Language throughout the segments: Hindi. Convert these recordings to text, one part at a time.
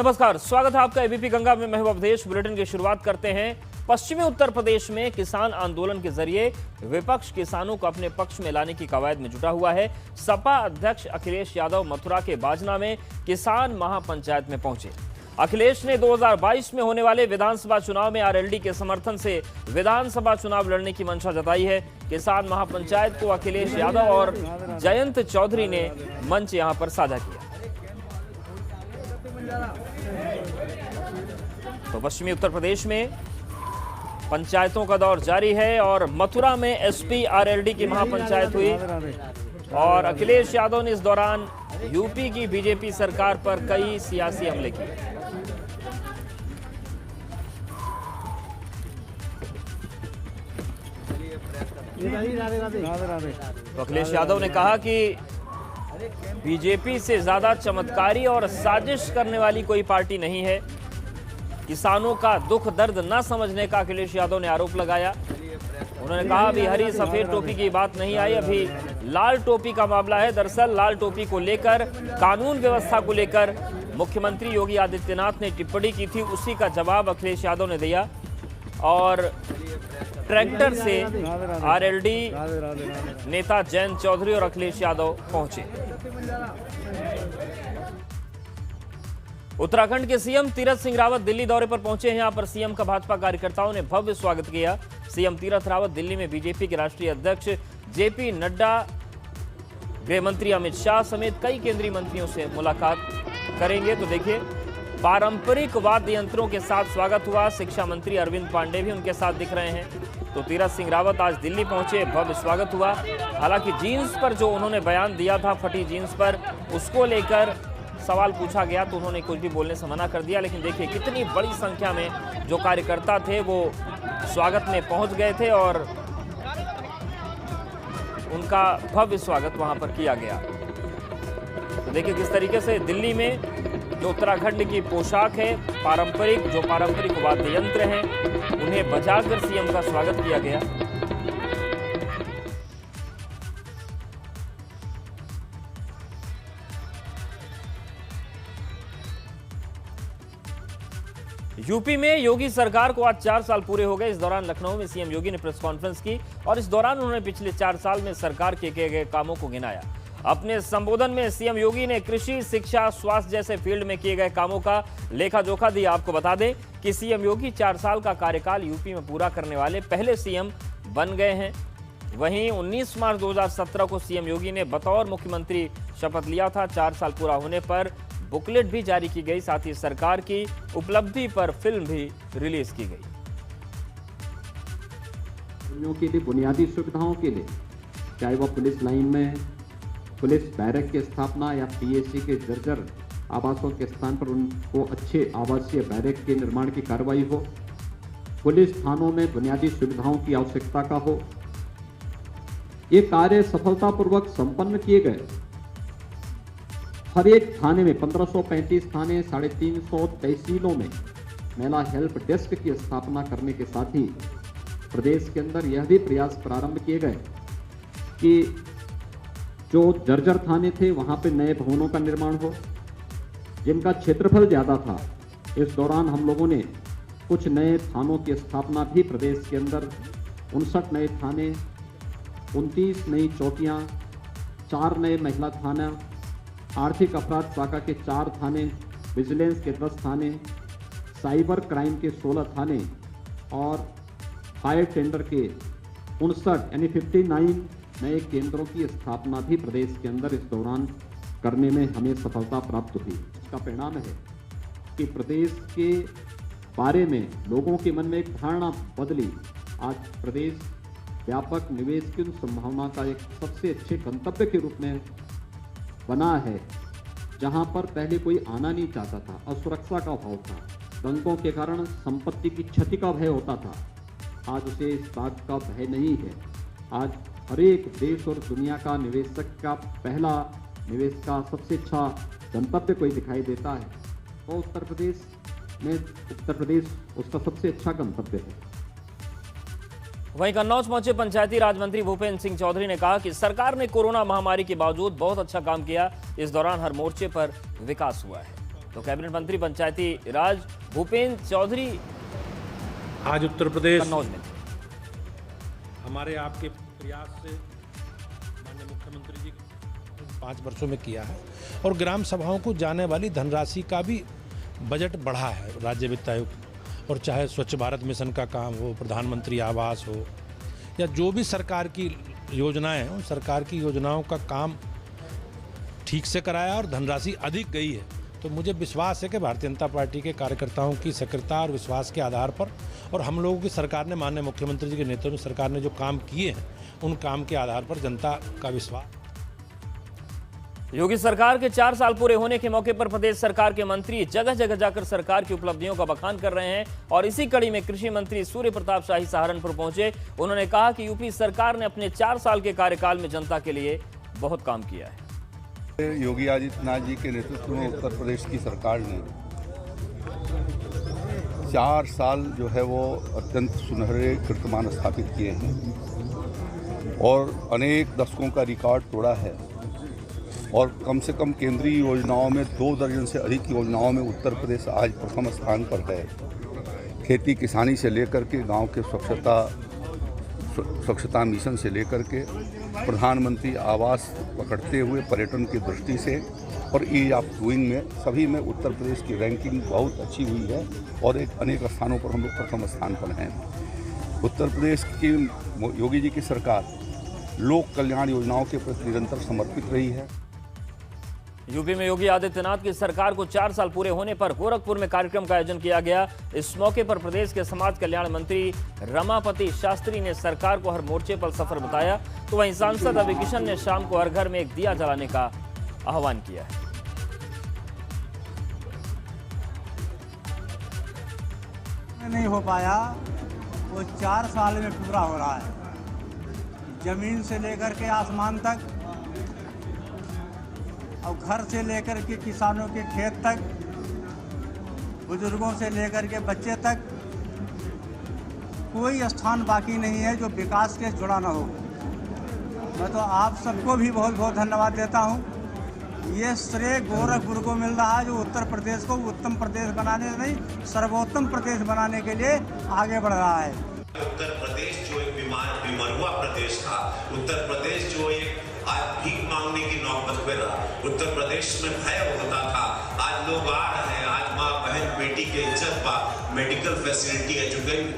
नमस्कार, स्वागत है आपका एबीपी गंगा में। मैं हूं अवधेश। बुलेटिन की शुरुआत करते हैं। पश्चिमी उत्तर प्रदेश में किसान आंदोलन के जरिए विपक्ष किसानों को अपने पक्ष में लाने की कवायद में जुटा हुआ है। सपा अध्यक्ष अखिलेश यादव मथुरा के बाजना में किसान महापंचायत में पहुंचे। अखिलेश ने 2022 में होने वाले विधानसभा चुनाव में आरएलडी के समर्थन से विधानसभा चुनाव लड़ने की मंशा जताई है। किसान महापंचायत को अखिलेश यादव और जयंत चौधरी ने मंच यहां पर साझा किया। तो पश्चिमी उत्तर प्रदेश में पंचायतों का दौर जारी है और मथुरा में एसपी आरएलडी की महापंचायत हुई और अखिलेश यादव ने इस दौरान यूपी की बीजेपी सरकार पर कई सियासी हमले किए। तो अखिलेश यादव ने कहा कि बीजेपी से ज्यादा चमत्कारी और साजिश करने वाली कोई पार्टी नहीं है। किसानों का दुख दर्द न समझने का अखिलेश यादव ने आरोप लगाया। उन्होंने कहा अभी हरी सफेद टोपी की बात नहीं आई, अभी लाल टोपी का मामला है। दरअसल लाल टोपी को लेकर, कानून व्यवस्था को लेकर मुख्यमंत्री योगी आदित्यनाथ ने टिप्पणी की थी, उसी का जवाब अखिलेश यादव ने दिया और ट्रैक्टर से आरएलडी नेता जयंत चौधरी और अखिलेश यादव पहुंचे। उत्तराखंड के सीएम तीरथ सिंह रावत दिल्ली दौरे पर पहुंचे हैं। यहां पर सीएम का भाजपा कार्यकर्ताओं ने भव्य स्वागत किया। सीएम तीरथ रावत दिल्ली में बीजेपी के राष्ट्रीय अध्यक्ष जेपी नड्डा, गृह मंत्री अमित शाह समेत कई केंद्रीय मंत्रियों से मुलाकात करेंगे। तो देखिए, पारंपरिक वाद्य यंत्रों के साथ स्वागत हुआ। शिक्षा मंत्री अरविंद पांडे भी उनके साथ दिख रहे हैं। तो तीरथ सिंह रावत आज दिल्ली पहुंचे, भव्य स्वागत हुआ। हालांकि जीन्स पर जो उन्होंने बयान दिया था, फटी जीन्स पर, उसको लेकर सवाल पूछा गया तो उन्होंने कुछ भी बोलने से मना कर दिया। लेकिन देखिए कितनी बड़ी संख्या में जो कार्यकर्ता थे वो स्वागत में पहुंच गए थे और उनका भव्य स्वागत वहां पर किया गया। तो देखिए किस तरीके से दिल्ली में जो उत्तराखंड की पोशाक है, पारंपरिक वाद्य यंत्र हैं, उन्हें बजाकर सीएम का स्वागत किया गया। यूपी में योगी सरकार को आज 4 साल पूरे हो गए। इस दौरान लखनऊ में सीएम योगी ने प्रेस कॉन्फ्रेंस की और इस दौरान उन्होंने पिछले 4 साल में सरकार के किए गए कामों को गिनाया। अपने संबोधन में सीएम योगी ने कृषि, शिक्षा, स्वास्थ्य जैसे फील्ड में किए गए कामों का लेखा जोखा दिया। आपको बता दें कि सीएम योगी 4 साल का कार्यकाल यूपी में पूरा करने वाले पहले सीएम बन गए हैं। वहीं 19 मार्च 2017 को सीएम योगी ने बतौर मुख्यमंत्री शपथ लिया था। 4 साल पूरा होने पर बुकलेट भी जारी की गई, साथ ही सरकार की उपलब्धि पर फिल्म भी रिलीज की गई। के लिए बुनियादी सुविधाओं के लिए, चाहे वह पुलिस लाइन में पुलिस बैरक की स्थापना या पीएसी के जर्जर आवासों के स्थान पर उनको अच्छे आवासीय बैरक के निर्माण की कार्रवाई हो, पुलिस थानों में बुनियादी सुविधाओं की आवश्यकता का हो, ये कार्य सफलतापूर्वक संपन्न किए गए। हर एक थाने में 1535 थाने, 350 तहसीलों में महिला हेल्प डेस्क की स्थापना करने के साथ ही प्रदेश के अंदर यह भी प्रयास प्रारंभ किए गए कि जो जर्जर थाने थे वहां पे नए भवनों का निर्माण हो, जिनका क्षेत्रफल ज्यादा था। इस दौरान हम लोगों ने कुछ नए थानों की स्थापना भी प्रदेश के अंदर, 59 नए थाने, 29 नई चौकियां, 4 नए महिला थाना, आर्थिक अपराध शाखा के 4 थाने, विजिलेंस के 10 थाने, साइबर क्राइम के 16 थाने और फायर टेंडर के 59 यानी 59 नए केंद्रों की स्थापना भी प्रदेश के अंदर इस दौरान करने में हमें सफलता प्राप्त हुई। इसका परिणाम है कि प्रदेश के बारे में लोगों के मन में एक धारणा बदली। आज प्रदेश व्यापक निवेश की संभावना का एक सबसे अच्छे गंतव्य के रूप में बना है, जहां पर पहले कोई आना नहीं चाहता था, असुरक्षा का भाव था, दंगों के कारण संपत्ति की क्षति का भय होता था। आज उसे इस बात का भय नहीं है। आज हर एक देश और दुनिया का निवेशक का पहला निवेश का सबसे अच्छा गंतव्य कोई दिखाई देता है तो उत्तर प्रदेश उसका सबसे अच्छा गंतव्य है। वहीं कन्नौज पहुंचे पंचायती राज मंत्री भूपेंद्र सिंह चौधरी ने कहा कि सरकार ने कोरोना महामारी के बावजूद बहुत अच्छा काम किया। इस दौरान हर मोर्चे पर विकास हुआ है। तो कैबिनेट मंत्री पंचायती राज भूपेंद्र चौधरी आज उत्तर प्रदेश कन्नौज में हमारे आपके प्रयास से माननीय मुख्यमंत्री जी 5 वर्षों में किया है और ग्राम सभाओं को जाने वाली धनराशि का भी बजट बढ़ा है राज्य वित्त आयोग। और चाहे स्वच्छ भारत मिशन का काम हो, प्रधानमंत्री आवास हो, या जो भी सरकार की योजनाएं हैं, उन सरकार की योजनाओं का काम ठीक से कराया और धनराशि अधिक गई है। तो मुझे विश्वास है कि भारतीय जनता पार्टी के कार्यकर्ताओं की सक्रियता और विश्वास के आधार पर और हम लोगों की सरकार ने, माननीय मुख्यमंत्री जी के नेतृत्व में सरकार ने जो काम किए हैं, उन काम के आधार पर जनता का विश्वास। योगी सरकार के 4 साल पूरे होने के मौके पर प्रदेश सरकार के मंत्री जगह जगह जाकर सरकार की उपलब्धियों का बखान कर रहे हैं और इसी कड़ी में कृषि मंत्री सूर्य प्रताप शाही सहारनपुर पहुंचे। उन्होंने कहा कि यूपी सरकार ने अपने 4 साल के कार्यकाल में जनता के लिए बहुत काम किया है। योगी आदित्यनाथ जी के नेतृत्व में उत्तर प्रदेश की सरकार ने 4 साल जो है वो अत्यंत सुनहरे कीर्तिमान स्थापित किए हैं और अनेक दशकों का रिकॉर्ड तोड़ा है और कम से कम केंद्रीय योजनाओं में 2 दर्जन से अधिक योजनाओं में उत्तर प्रदेश आज प्रथम स्थान पर है। खेती किसानी से लेकर के गांव के स्वच्छता मिशन से लेकर के प्रधानमंत्री आवास पकड़ते हुए पर्यटन की दृष्टि से और ईज ऑफ डूइंग में सभी में उत्तर प्रदेश की रैंकिंग बहुत अच्छी हुई है और अनेक स्थानों पर हम लोग प्रथम स्थान पर हैं। उत्तर प्रदेश की योगी जी की सरकार लोक कल्याण योजनाओं के प्रति निरंतर समर्पित रही है। यूपी में योगी आदित्यनाथ की सरकार को 4 साल पूरे होने पर गोरखपुर में कार्यक्रम का आयोजन किया गया। इस मौके पर प्रदेश के समाज कल्याण मंत्री रमापति शास्त्री ने सरकार को हर मोर्चे पर सफल बताया, तो वहीं सांसद अभय किशन ने शाम को हर घर में एक दिया जलाने का आह्वान किया है। नहीं हो पाया वो 4 साल में पूरा हो रहा है। जमीन से लेकर के आसमान तक और घर से लेकर के किसानों के खेत तक, बुजुर्गों से लेकर के बच्चे तक कोई स्थान बाकी नहीं है जो विकास के जुड़ा ना हो। मैं तो आप सबको भी बहुत बहुत धन्यवाद देता हूँ। ये श्रेय गोरखपुर को मिल रहा है जो उत्तर प्रदेश को उत्तम प्रदेश बनाने नहीं, सर्वोत्तम प्रदेश बनाने के लिए आगे बढ़ रहा है। उत्तर प्रदेश जो एक बीमारुआ प्रदेश था, उत्तर प्रदेश जो एक आज भीख मांगने की नौबत पे रहा, उत्तर प्रदेश में भय होता था, आज लोग आ रहे हैं। आज माँ बहन बेटी के इज्जत पा, मेडिकल फैसिलिटी,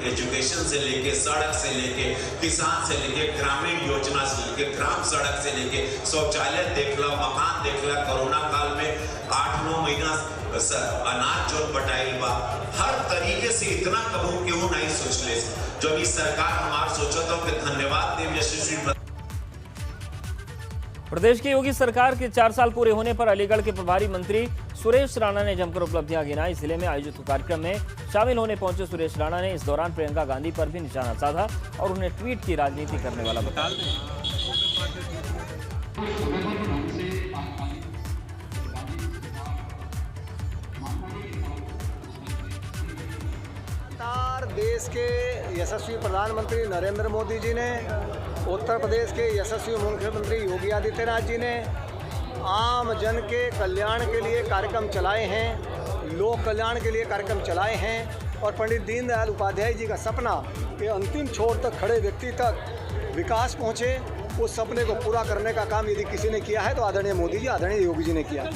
एजुकेशन से लेके, सड़क से लेके, किसान से लेके, ग्रामीण योजना से लेके, ग्राम सड़क से लेके, शौचालय देख लो, मकान देख लो। कोरोना काल में 8-9 महीना अनाज जो बटाई बा, हर तरीके से इतना कबू क्यों नहीं सोच ले जो भी सरकार हमार सोचो तो धन्यवाद देव यशस्वी। प्रदेश की योगी सरकार के 4 साल पूरे होने पर अलीगढ़ के प्रभारी मंत्री सुरेश राणा ने जमकर उपलब्धियां गिनाई। जिले में आयोजित कार्यक्रम में शामिल होने पहुंचे सुरेश राणा ने इस दौरान प्रियंका गांधी पर भी निशाना साधा और उन्हें ट्वीट की राजनीति करने वाला बताया। देश के यशस्वी प्रधानमंत्री नरेंद्र मोदी जी ने, उत्तर प्रदेश के यशस्वी मुख्यमंत्री योगी आदित्यनाथ जी ने आम जन के कल्याण के लिए कार्यक्रम चलाए हैं, लोक कल्याण के लिए कार्यक्रम चलाए हैं और पंडित दीनदयाल उपाध्याय जी का सपना कि अंतिम छोर तक खड़े व्यक्ति तक विकास पहुँचे, उस सपने को पूरा करने का काम यदि किसी ने किया है तो आदरणीय मोदी जी, आदरणीय योगी जी ने किया।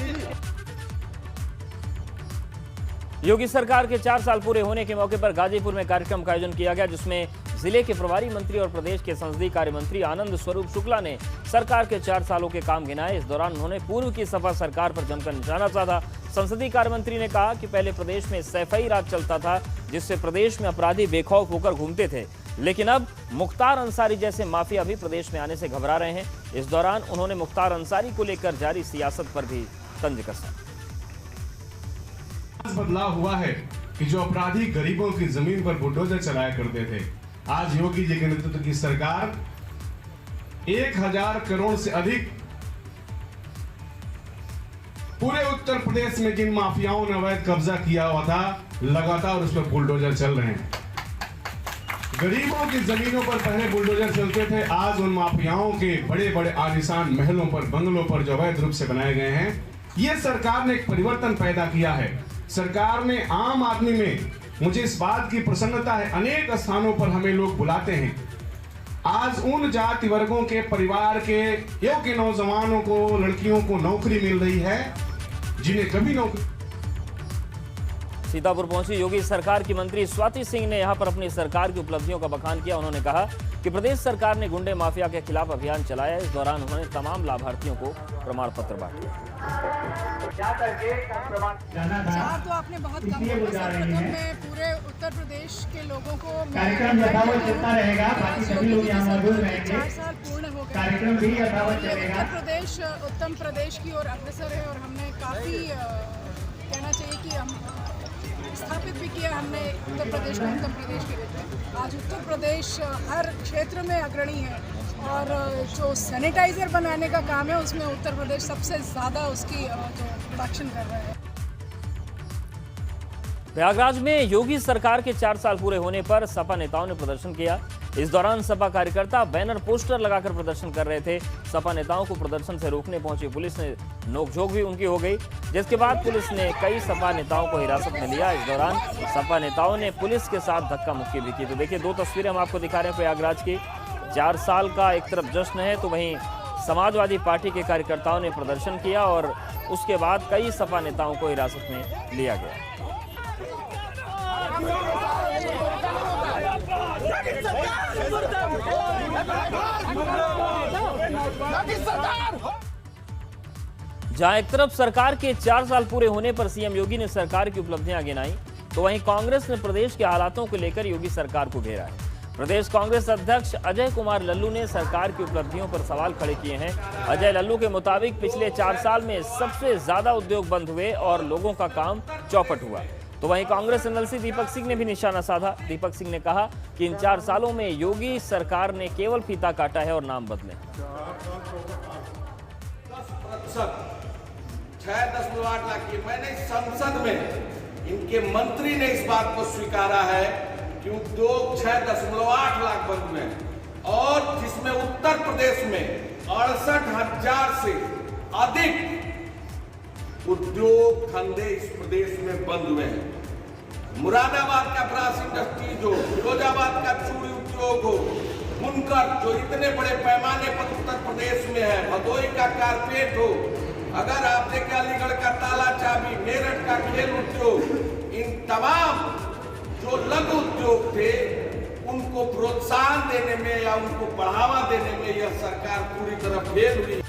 योगी सरकार के 4 साल पूरे होने के मौके पर गाजीपुर में कार्यक्रम का आयोजन किया गया, जिसमें जिले के प्रभारी मंत्री और प्रदेश के संसदीय कार्य मंत्री आनंद स्वरूप शुक्ला ने सरकार के 4 सालों के काम गिनाए। इस दौरान उन्होंने पूर्व की सपा सरकार पर जमकर निशाना साधा। संसदीय कार्य मंत्री ने कहा कि पहले प्रदेश में सैफई राज चलता था, जिससे प्रदेश में अपराधी बेखौफ होकर घूमते थे, लेकिन अब मुख्तार अंसारी जैसे माफिया भी प्रदेश में आने से घबरा रहे हैं। इस दौरान उन्होंने मुख्तार अंसारी को लेकर जारी सियासत पर भी तंज कसा। बदलाव हुआ है कि जो अपराधी गरीबों की जमीन पर बुलडोजर चलाया करते थे, आज योगी जी के नेतृत्व की सरकार 1000 करोड़ से अधिक पूरे उत्तर प्रदेश में जिन माफियाओं ने अवैध कब्जा किया हुआ था, लगातार उस पर बुलडोजर चल रहे हैं। गरीबों की जमीनों पर पहले बुलडोजर चलते थे, आज उन माफियाओं के बड़े बड़े आलीशान महलों पर, बंगलों पर जो अवैध रूप से बनाए गए हैं, ये सरकार ने एक परिवर्तन पैदा किया है। सरकार ने आम आदमी में, मुझे इस बात की प्रसन्नता है, अनेक स्थानों पर हमें लोग बुलाते हैं। आज उन जाति वर्गों के परिवार के योग्य नौजवानों को, लड़कियों को नौकरी मिल रही है जिन्हें कभी नौकरी। सीतापुर पहुंची योगी सरकार की मंत्री स्वाति सिंह ने यहां पर अपनी सरकार की उपलब्धियों का बखान किया। उन्होंने कहा कि प्रदेश सरकार ने गुंडे माफिया के खिलाफ अभियान चलाया। इस दौरान उन्होंने तमाम लाभार्थियों को प्रमाण पत्र बांटे। तो आपने बहुत कम सर्वप्रथम मैं पूरे उत्तर प्रदेश के लोगों को कार्यक्रम यथावत चलता रहेगा। बाकी सभी लोग यहाँ मौजूद रहेंगे। 4 साल पूर्ण हो गए, कार्यक्रम भी यथावत चलेगा। उत्तर प्रदेश उत्तम प्रदेश की ओर अग्रसर है और हमने काफी कहना चाहिए कि हम स्थापित भी किया हमने उत्तर प्रदेश को उत्तम प्रदेश के रूप में। आज उत्तर प्रदेश हर क्षेत्र में अग्रणी है और जो सैनिटाइजर बनाने का काम है उसमें उत्तर प्रदेश सबसे ज़्यादा उसकी जो प्रोडक्शन कर रहा है। प्रयागराज में योगी सरकार के 4 साल पूरे होने पर सपा नेताओं ने प्रदर्शन किया। इस दौरान सपा कार्यकर्ता बैनर पोस्टर लगाकर प्रदर्शन कर रहे थे। सपा नेताओं को प्रदर्शन से रोकने पहुंची पुलिस ने नोकझोंक भी उनकी हो गई, जिसके बाद पुलिस ने कई सपा नेताओं को हिरासत में लिया। इस दौरान सपा नेताओं ने पुलिस के साथ धक्का मुक्की भी की। तो देखिए 2 तस्वीरें हम आपको दिखा रहे हैं प्रयागराज की। 4 साल का एक तरफ जश्न है तो वहीं समाजवादी पार्टी के कार्यकर्ताओं ने प्रदर्शन किया और उसके बाद कई सपा नेताओं को हिरासत में लिया गया। जहां एक तरफ सरकार के 4 साल पूरे होने पर सीएम योगी ने सरकार की उपलब्धियां गिनाई, तो वहीं कांग्रेस ने प्रदेश के हालातों को लेकर योगी सरकार को घेरा है। प्रदेश कांग्रेस अध्यक्ष अजय कुमार लल्लू ने सरकार की उपलब्धियों पर सवाल खड़े किए हैं। अजय लल्लू के मुताबिक पिछले 4 साल में सबसे ज्यादा उद्योग बंद हुए और लोगों का काम चौपट हुआ। तो वहीं कांग्रेस एमएलसी दीपक सिंह ने भी निशाना साधा। दीपक सिंह ने कहा कि इन 4 सालों में योगी सरकार ने केवल फीता काटा है और नाम बदले। 6.8 लाख की मैंने संसद में इनके मंत्री ने इस बात को स्वीकारा है कि उद्योग 6.8 लाख बंद हुए और जिसमें उत्तर प्रदेश में 68,000 से अधिक उद्योग धंधे इस प्रदेश में बंद हुए हैं। मुरादाबाद का ब्रास इंडस्ट्रीज हो, फिरोजाबाद का चूड़ी उद्योग हो, बुनकर जो इतने बड़े पैमाने पर उत्तर प्रदेश में है, भदोही का कारपेट हो, अगर आप देखें अलीगढ़ का ताला चाबी, मेरठ का खेल उद्योग, इन तमाम जो लघु उद्योग थे उनको प्रोत्साहन देने में या उनको बढ़ावा देने में यह सरकार पूरी तरह फेल हुई है।